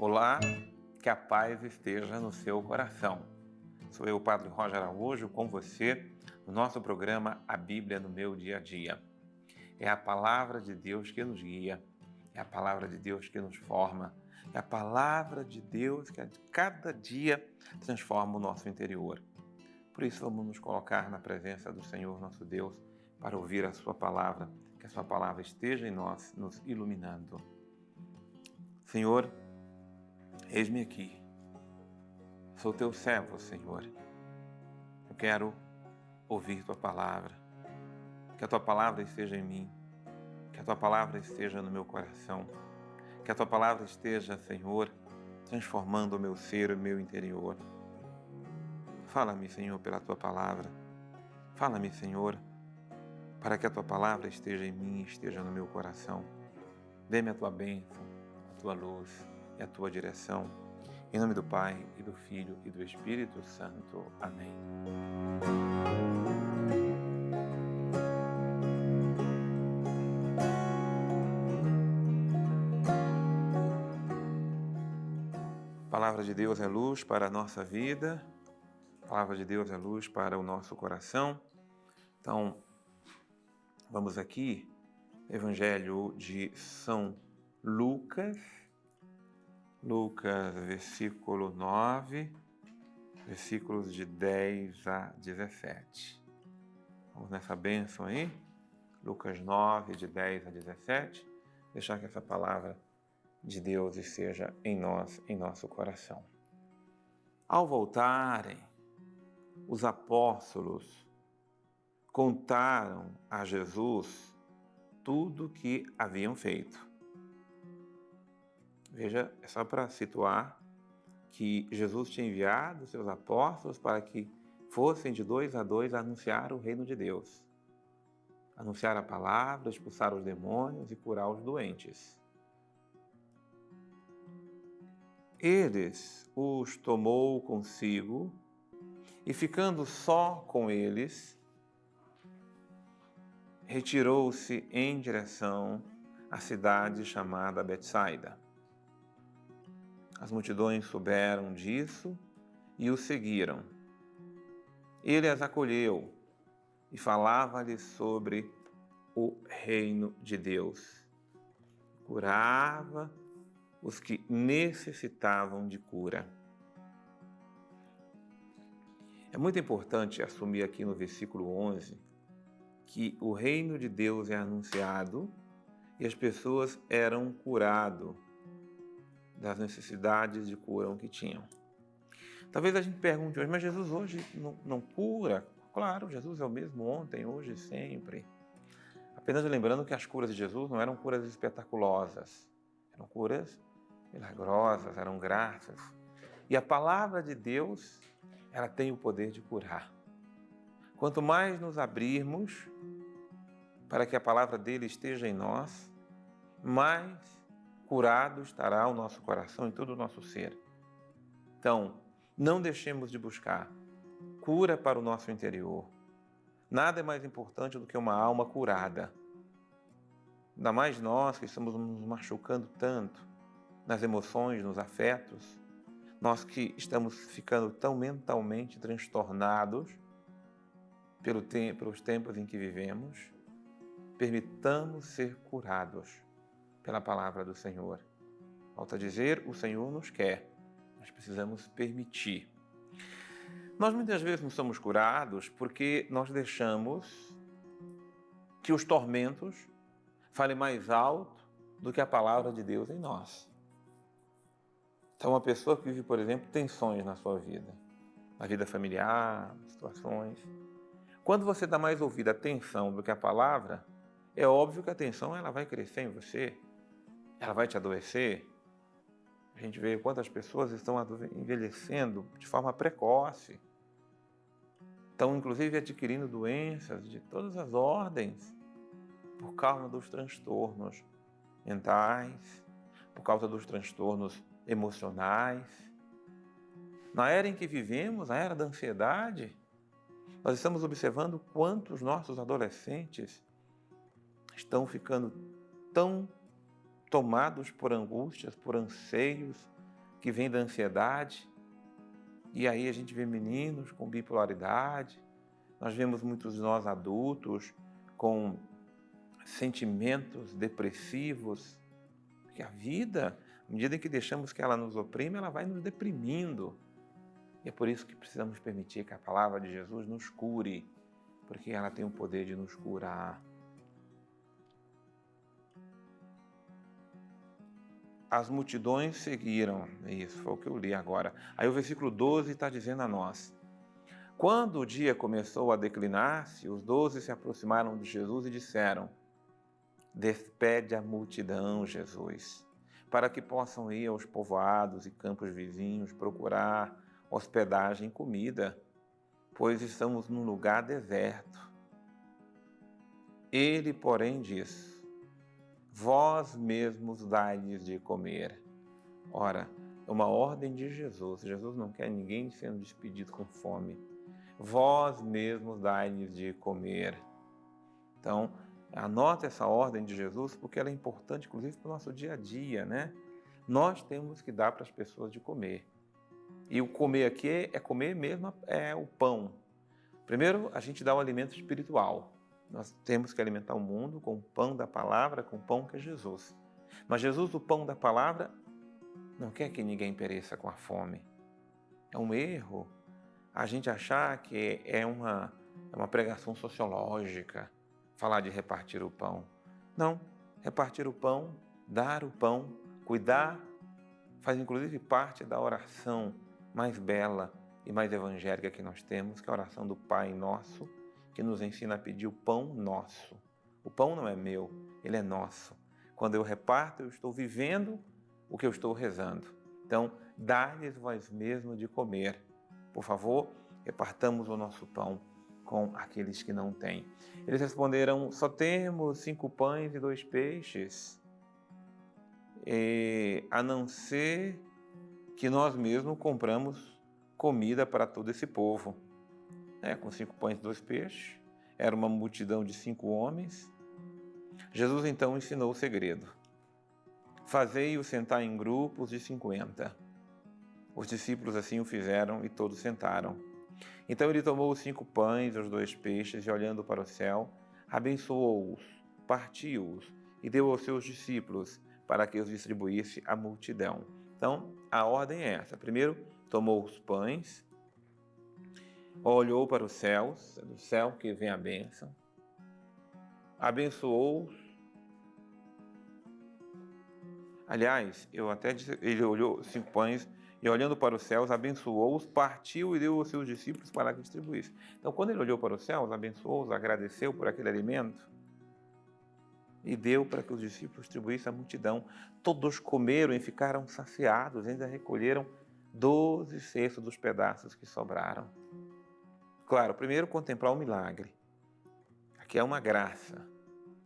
Olá, que a paz esteja no seu coração. Sou eu, o Padre Roger Araújo, com você, no nosso programa A Bíblia no Meu Dia a Dia. É a palavra de Deus que nos guia, é a palavra de Deus que nos forma, é a palavra de Deus que a cada dia transforma o nosso interior. Por isso vamos nos colocar na presença do Senhor nosso Deus para ouvir a sua palavra, que a sua palavra esteja em nós, nos iluminando. Senhor, eis-me aqui. Sou teu servo, Senhor. Eu quero ouvir tua palavra. Que a tua palavra esteja em mim. Que a tua palavra esteja no meu coração. Que a tua palavra esteja, Senhor, transformando o meu ser, o meu interior. Fala-me, Senhor, pela tua palavra. Fala-me, Senhor, para que a tua palavra esteja em mim, esteja no meu coração. Dê-me a tua bênção, a tua luz e a tua direção. Em nome do Pai, e do Filho, e do Espírito Santo. Amém. A palavra de Deus é luz para a nossa vida. A palavra de Deus é luz para o nosso coração. Então, vamos aqui, Evangelho de São Lucas, versículo 9, versículos de 10 a 17. Vamos nessa bênção aí, Lucas 9, de 10 a 17, deixar que essa palavra de Deus esteja em nós, em nosso coração. Ao voltarem, os apóstolos contaram a Jesus tudo o que haviam feito. Veja, é só para situar que Jesus tinha enviado seus apóstolos para que fossem de 2 a 2 anunciar o reino de Deus. Anunciar a palavra, expulsar os demônios e curar os doentes. Eles os tomou consigo e, ficando só com eles, retirou-se em direção à cidade chamada Betsaida. As multidões souberam disso e o seguiram. Ele as acolheu e falava-lhes sobre o reino de Deus. Curava os que necessitavam de cura. É muito importante assumir aqui no versículo 11 que o reino de Deus é anunciado e as pessoas eram curadas das necessidades de cura que tinham. Talvez a gente pergunte hoje, mas Jesus hoje não cura? Claro, Jesus é o mesmo ontem, hoje e sempre. Apenas lembrando que as curas de Jesus não eram curas espetaculosas, eram curas milagrosas, eram graças. E a palavra de Deus, ela tem o poder de curar. Quanto mais nos abrirmos para que a palavra dele esteja em nós, mais curado estará o nosso coração e todo o nosso ser. Então, não deixemos de buscar cura para o nosso interior. Nada é mais importante do que uma alma curada. Ainda mais nós que estamos nos machucando tanto nas emoções, nos afetos, nós que estamos ficando tão mentalmente transtornados pelos tempos em que vivemos, permitamos ser curados pela palavra do Senhor. Volto a dizer, o Senhor nos quer, nós precisamos permitir. Nós muitas vezes não somos curados porque nós deixamos que os tormentos falem mais alto do que a palavra de Deus em nós. Então, uma pessoa que vive, por exemplo, tensões na sua vida, na vida familiar, situações. Quando você dá mais ouvido à tensão do que à palavra, é óbvio que a tensão ela vai crescer em você, ela vai te adoecer. A gente vê quantas pessoas estão envelhecendo de forma precoce, estão inclusive adquirindo doenças de todas as ordens por causa dos transtornos mentais, por causa dos transtornos emocionais. Na era em que vivemos, a era da ansiedade, nós estamos observando quantos nossos adolescentes estão ficando tão tomados por angústias, por anseios, que vem da ansiedade. E aí a gente vê meninos com bipolaridade, nós vemos muitos de nós adultos com sentimentos depressivos, porque a vida, à medida em que deixamos que ela nos oprime, ela vai nos deprimindo. E é por isso que precisamos permitir que a palavra de Jesus nos cure, porque ela tem o poder de nos curar. As multidões seguiram, isso foi o que eu li agora. Aí o versículo 12 está dizendo a nós: quando o dia começou a declinar-se, os 12 se aproximaram de Jesus e disseram: despede a multidão, Jesus, para que possam ir aos povoados e campos vizinhos procurar hospedagem e comida, pois estamos num lugar deserto. Ele, porém, disse: vós mesmos dai-lhes de comer. Ora, é uma ordem de Jesus. Jesus não quer ninguém sendo despedido com fome. Vós mesmos dai-lhes de comer. Então, anota essa ordem de Jesus, porque ela é importante, inclusive, para o nosso dia a dia, né? Nós temos que dar para as pessoas de comer. E o comer aqui é comer mesmo, é o pão. Primeiro, a gente dá o alimento espiritual. Nós temos que alimentar o mundo com o pão da palavra, com o pão que é Jesus. Mas Jesus, o pão da palavra, não quer que ninguém pereça com a fome. É um erro a gente achar que é uma pregação sociológica falar de repartir o pão. Não, repartir o pão, dar o pão, cuidar, faz inclusive parte da oração mais bela e mais evangélica que nós temos, que é a oração do Pai Nosso, que nos ensina a pedir o pão nosso. O pão não é meu, ele é nosso. Quando eu reparto, eu estou vivendo o que eu estou rezando. Então, dai-lhes vós mesmos de comer. Por favor, repartamos o nosso pão com aqueles que não têm. Eles responderam: só temos 5 pães e 2 peixes, a não ser que nós mesmos compramos comida para todo esse povo. Com 5 pães e 2 peixes, era uma multidão de 5 homens. Jesus então ensinou o segredo: fazei-o sentar em grupos de 50. Os discípulos assim o fizeram e todos sentaram. Então ele tomou os 5 pães e os 2 peixes e, olhando para o céu, abençoou-os, partiu-os e deu aos seus discípulos para que os distribuísse à multidão. Então, a ordem é essa. Primeiro, tomou os pães, olhou para os céus, é do céu que vem a bênção, abençoou-os. Aliás, ele olhou 5 pães e, olhando para os céus, abençoou-os, partiu e deu aos seus discípulos para que distribuísse. Então, quando ele olhou para os céus, abençoou-os, agradeceu por aquele alimento e deu para que os discípulos distribuíssem à multidão. Todos comeram e ficaram saciados, ainda recolheram 12 cestos dos pedaços que sobraram. Claro, primeiro contemplar o milagre. Aqui é uma graça.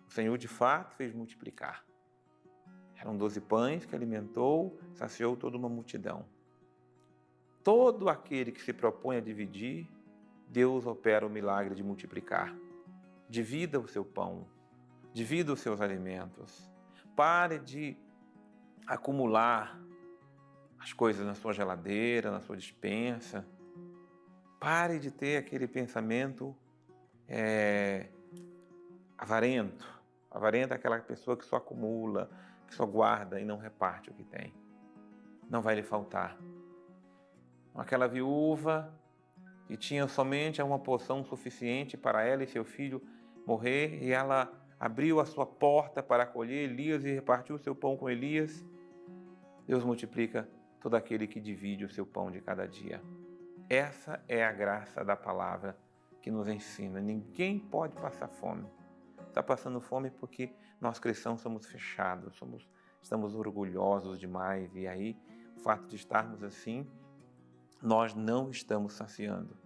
O Senhor de fato fez multiplicar. Eram 12 pães que alimentou, saciou toda uma multidão. Todo aquele que se propõe a dividir, Deus opera o milagre de multiplicar. Divida o seu pão, divida os seus alimentos. Pare de acumular as coisas na sua geladeira, na sua despensa. Pare de ter aquele pensamento avarento. Avarento é aquela pessoa que só acumula, que só guarda e não reparte o que tem. Não vai lhe faltar. Aquela viúva que tinha somente uma porção suficiente para ela e seu filho morrer, e ela abriu a sua porta para acolher Elias e repartiu o seu pão com Elias. Deus multiplica todo aquele que divide o seu pão de cada dia. Essa é a graça da palavra que nos ensina. Ninguém pode passar fome. Está passando fome porque nós cristãos somos fechados, estamos orgulhosos demais, e aí o fato de estarmos assim, nós não estamos saciando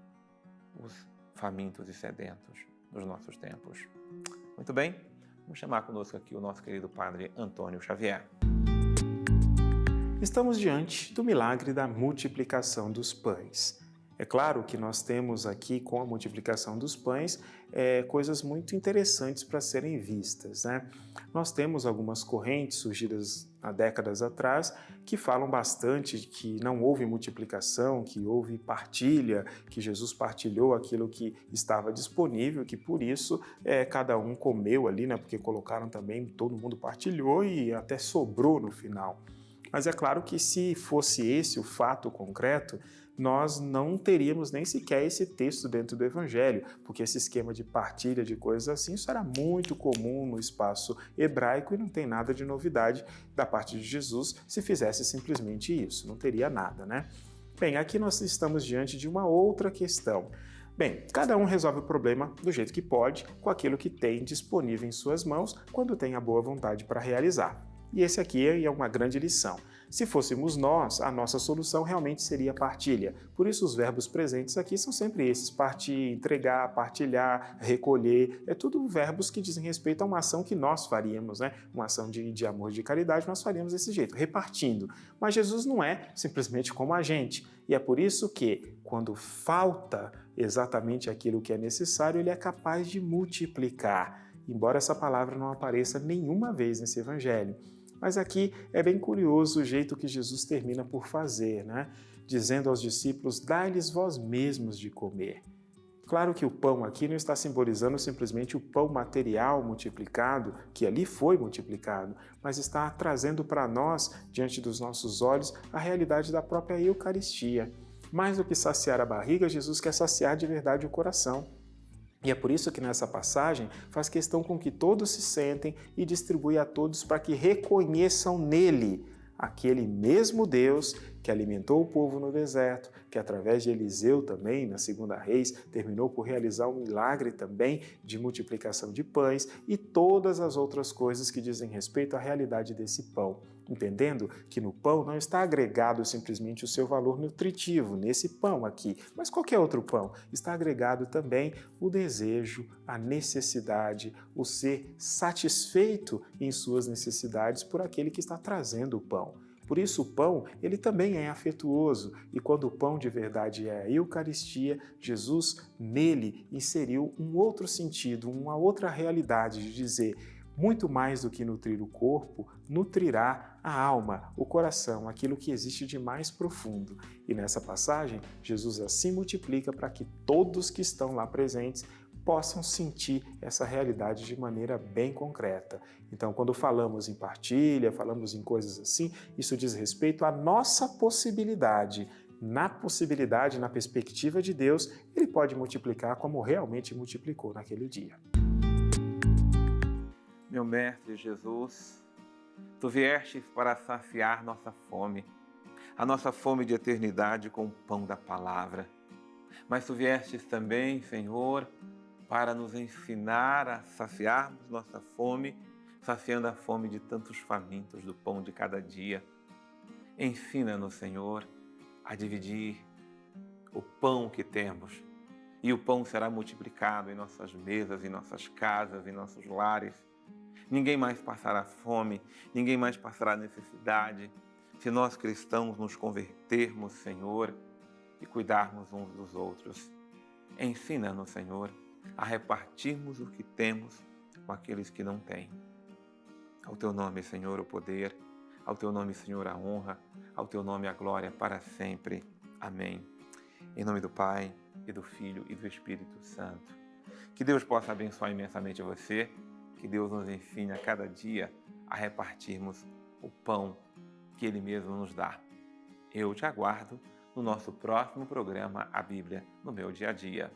os famintos e sedentos dos nossos tempos. Muito bem, vamos chamar conosco aqui o nosso querido Padre Antônio Xavier. Estamos diante do milagre da multiplicação dos pães. É claro que nós temos aqui, com a multiplicação dos pães, coisas muito interessantes para serem vistas, né? Nós temos algumas correntes surgidas há décadas atrás que falam bastante de que não houve multiplicação, que houve partilha, que Jesus partilhou aquilo que estava disponível, que por isso cada um comeu ali, né? Porque colocaram também, todo mundo partilhou e até sobrou no final. Mas é claro que se fosse esse o fato concreto, nós não teríamos nem sequer esse texto dentro do Evangelho, porque esse esquema de partilha de coisas assim, isso era muito comum no espaço hebraico e não tem nada de novidade da parte de Jesus se fizesse simplesmente isso, não teria nada, né? Bem, aqui nós estamos diante de uma outra questão. Bem, cada um resolve o problema do jeito que pode, com aquilo que tem disponível em suas mãos, quando tem a boa vontade para realizar. E esse aqui é uma grande lição. Se fôssemos nós, a nossa solução realmente seria partilha. Por isso os verbos presentes aqui são sempre esses: partir, entregar, partilhar, recolher. É tudo verbos que dizem respeito a uma ação que nós faríamos, né? Uma ação de amor, de caridade, nós faríamos desse jeito, repartindo. Mas Jesus não é simplesmente como a gente. E é por isso que, quando falta exatamente aquilo que é necessário, ele é capaz de multiplicar. Embora essa palavra não apareça nenhuma vez nesse evangelho. Mas aqui é bem curioso o jeito que Jesus termina por fazer, né? Dizendo aos discípulos: dai-lhes vós mesmos de comer. Claro que o pão aqui não está simbolizando simplesmente o pão material multiplicado, que ali foi multiplicado, mas está trazendo para nós, diante dos nossos olhos, a realidade da própria Eucaristia. Mais do que saciar a barriga, Jesus quer saciar de verdade o coração. E é por isso que nessa passagem faz questão com que todos se sentem e distribui a todos para que reconheçam nele aquele mesmo Deus que alimentou o povo no deserto, que através de Eliseu também, na Segunda Reis, terminou por realizar um milagre também de multiplicação de pães e todas as outras coisas que dizem respeito à realidade desse pão. Entendendo que no pão não está agregado simplesmente o seu valor nutritivo, nesse pão aqui, mas qualquer outro pão. Está agregado também o desejo, a necessidade, o ser satisfeito em suas necessidades por aquele que está trazendo o pão. Por isso o pão, ele também é afetuoso, e quando o pão de verdade é a Eucaristia, Jesus nele inseriu um outro sentido, uma outra realidade de dizer: muito mais do que nutrir o corpo, nutrirá a alma, o coração, aquilo que existe de mais profundo. E nessa passagem, Jesus assim multiplica para que todos que estão lá presentes possam sentir essa realidade de maneira bem concreta. Então, quando falamos em partilha, falamos em coisas assim, isso diz respeito à nossa possibilidade. Na possibilidade, na perspectiva de Deus, Ele pode multiplicar como realmente multiplicou naquele dia. Meu Mestre Jesus, Tu viestes para saciar nossa fome, a nossa fome de eternidade com o pão da palavra. Mas Tu viestes também, Senhor, para nos ensinar a saciarmos nossa fome, saciando a fome de tantos famintos do pão de cada dia. Ensina-nos, Senhor, a dividir o pão que temos, e o pão será multiplicado em nossas mesas, em nossas casas, em nossos lares. Ninguém mais passará fome, ninguém mais passará necessidade, se nós cristãos nos convertermos, Senhor, e cuidarmos uns dos outros. Ensina-nos, Senhor, a repartirmos o que temos com aqueles que não têm. Ao Teu nome, Senhor, o poder, ao Teu nome, Senhor, a honra, ao Teu nome a glória para sempre. Amém. Em nome do Pai, e do Filho e do Espírito Santo. Que Deus possa abençoar imensamente você, que Deus nos ensine a cada dia a repartirmos o pão que Ele mesmo nos dá. Eu te aguardo no nosso próximo programa A Bíblia no Meu Dia a Dia.